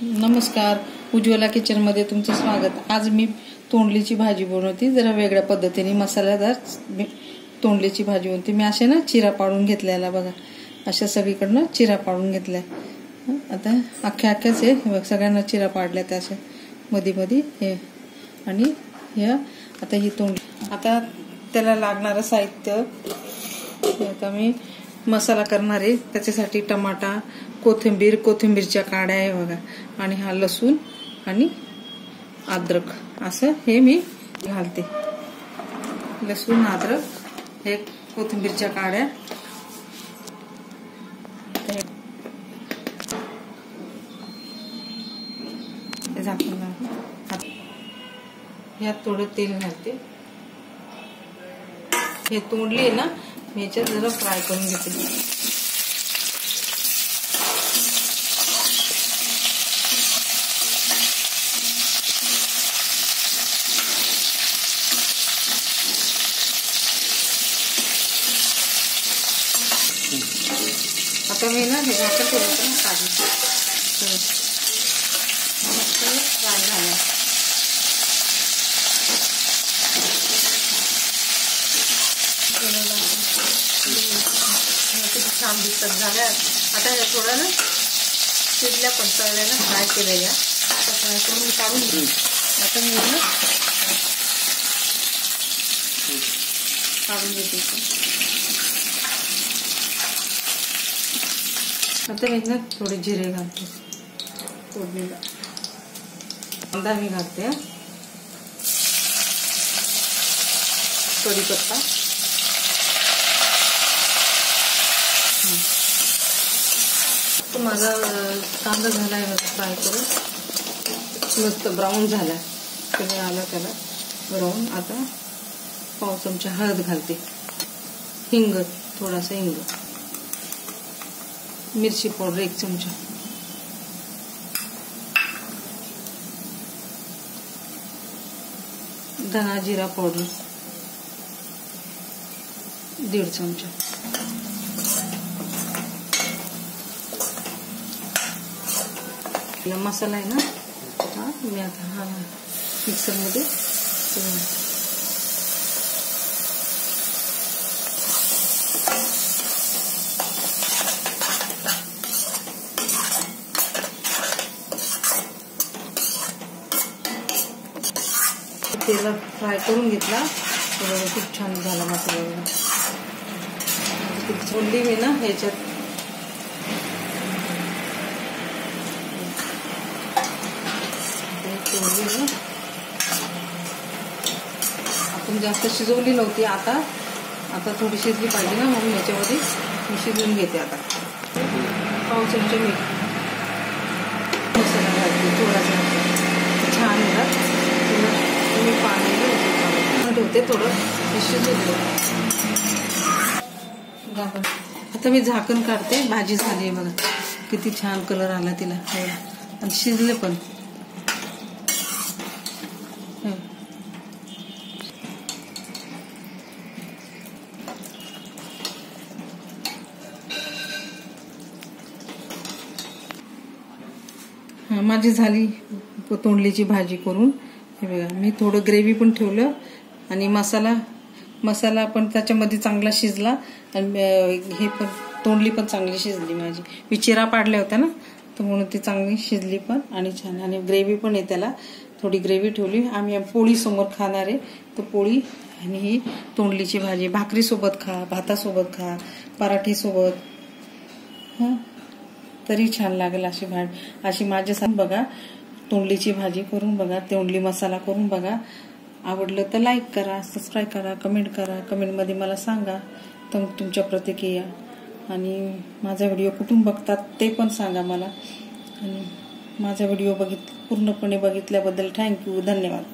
नमस्कार, उज्ज्वला किचन मध्ये तुमचं स्वागत। आज मी तोंडलीची भाजी बनवते, जरा वेगळ्या पद्धतीने मसालेदार तोंडलीची भाजी बनवते। मी असे ना चिरा पाडून घेतलेला बघा, अशा सगळीकडनं चिरा पाडून घेतलाय। आता अख्ख्याच आहे सगळ्यांना चिरा पाडल्या त्या अशा मध्ये मध्ये हे आणि हे आता ही तोंडली। आता त्याला लागणारं साहित्य आता मी मसाला करणार आहे, त्याच्यासाठी टमाटा, कोथिंबीरच्या काड्या आहे बघा, आणि हा लसूण आणि अद्रक असं हे मी घालते। लसूण, अद्रक, हे कोथिंबीरच्या काड्या, झाकून यात थोडं तेल घालते। हे तोंडली आहे ना, मी याच्यात जरा फ्राय करून घेते। आता मी ना हे झाकण ठेवलं ना काढून फ्राय झालं। किती छान दिसतात झाल्या। आता हे थोडं ना शिजल्या पण तळल्या ना, फ्राय केलेल्या आता फ्राय करून काढून आता मी ना काढून घेते। आता मी ना थोडे जिरे घालते, फोडणीला कांदा मी घालते, कढीपत्ता, तो माझा कांदा झालाय फ्राय करून मस्त ब्राऊन झालाय, तुम्ही आला त्याला ब्राऊन। आता पाव चमचा हळद घालते, हिंग, थोडासा हिंग, मिरची पावडर 1 चमचा, धना जिरा पावडर 1.5 चमचा, मसाला आहे ना हा मी आता हा मिक्सर मध्ये तेला फ्राय करून घेतला, खूप छान झाला मसाला। तोंडली मी ना ह्याच्यात आपण जास्त शिजवली नव्हती, आता थोडी शिजली पाहिजे ना, म्हणून याच्यामध्ये मी शिजवून घेते। आता पाव चमचा मीठ, मसाला घालते थोडासा, छान होतात। मी पाणी ठेवते, थोडं शिजवून। आता मी झाकण काढते, भाजी झाली बघा, किती छान कलर आला तिला आणि शिजले पण। माझी झाली तोंडलीची भाजी करून। हे बघा, मी थोडं ग्रेव्ही पण ठेवलं आणि मसाला पण त्याच्यामध्ये चांगला शिजला, आणि हे पण तोंडली पण चांगली शिजली माझी। मी चिरा पाडल्या होत्या ना, तर म्हणून ती चांगली शिजली पण आणि छान, आणि ग्रेव्ही पण आहे, त्याला थोडी ग्रेव्ही ठेवली। आम्ही पोळी समोर खाणार आहे, तर पोळी आणि ही तोंडलीची भाजी भाकरी सोबत खा, भातासोबत खा, पराठी सोबत तरी छान लागेल अशी भाजी। अशी माझ्यासाठी बघा तोंडलीची भाजी करून बघा, तोंडली मसाला करून बघा। आवडलं तर लाईक करा, सबस्क्राईब करा, कमेंट करा, कमेंटमध्ये मला सांगा तुमच्या प्रतिक्रिया, आणि माझा व्हिडिओ कुठून बघतात ते पण सांगा मला। आणि माझा व्हिडिओ पूर्णपणे बघितल्याबद्दल थँक्यू, धन्यवाद।